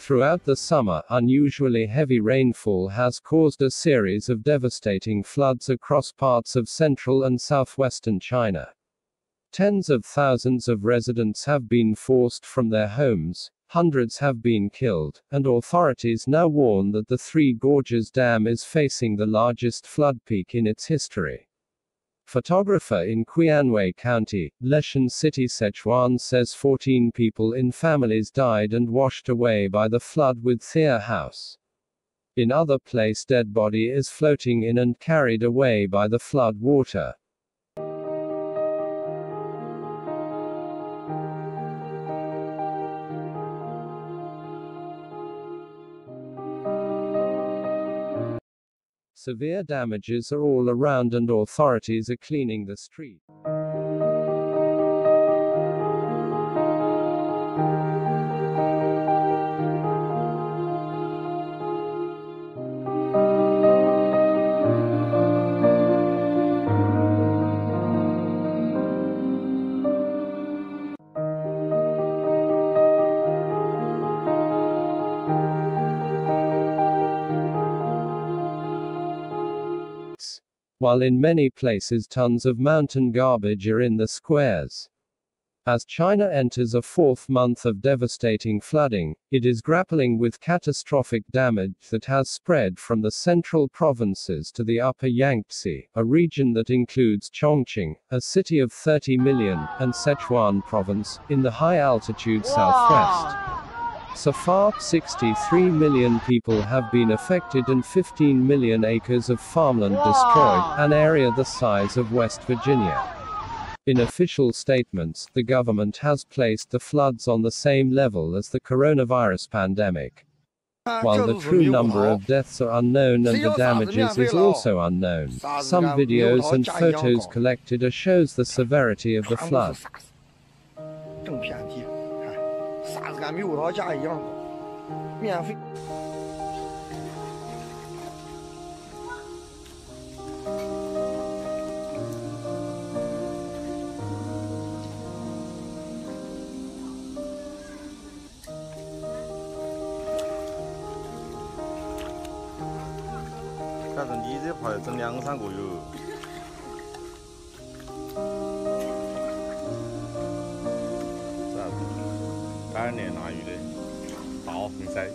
Throughout the summer, unusually heavy rainfall has caused a series of devastating floods across parts of central and southwestern China. Tens of thousands of residents have been forced from their homes, hundreds have been killed, and authorities now warn that the Three Gorges Dam is facing the largest flood peak in its history. Photographer in Qianwei County, Leshan City, Sichuan says 14 people in families died and washed away by the flood with their house. In other place, dead body is floating in and carried away by the flood water. Severe damages are all around and authorities are cleaning the street. While in many places tons of mountain garbage are in the squares. As China enters a fourth month of devastating flooding, it is grappling with catastrophic damage that has spread from the central provinces to the upper Yangtze, a region that includes Chongqing, a city of 30 million, and Sichuan province, in the high-altitude southwest. So far, 63 million people have been affected and 15 million acres of farmland destroyed, an area the size of West Virginia. In official statements, the government has placed the floods on the same level as the coronavirus pandemic. While the true number of deaths are unknown and the damages is also unknown, some videos and photos collected shows the severity of the flood. 啥子跟没有到家一样，免费。反正你这块整2、3个月。 3年拿鱼的大红鳃。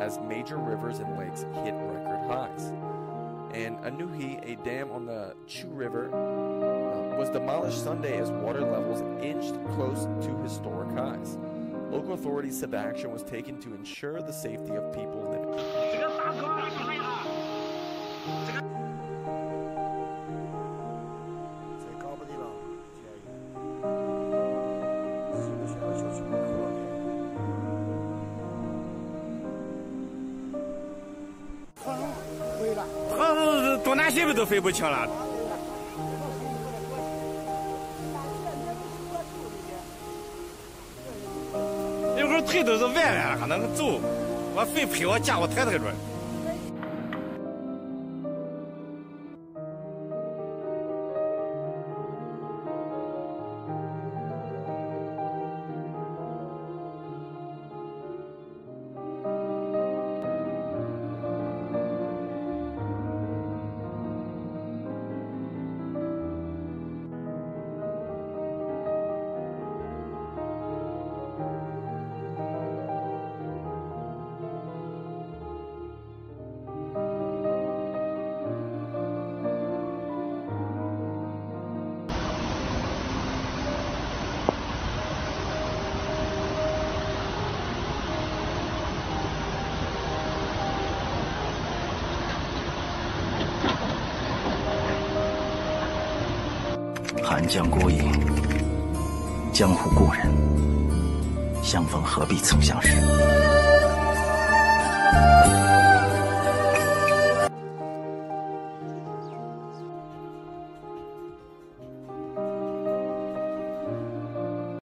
As major rivers and lakes hit record highs. And Anuhi, a dam on the Chu River, was demolished Sunday as water levels inched close to historic highs. Local authorities said that action was taken to ensure the safety of people living.东南西北都飞不清了。一会儿腿都是歪了，还能走，我非陪我架我抬着。寒江孤影，江湖故人，相逢何必曾相识。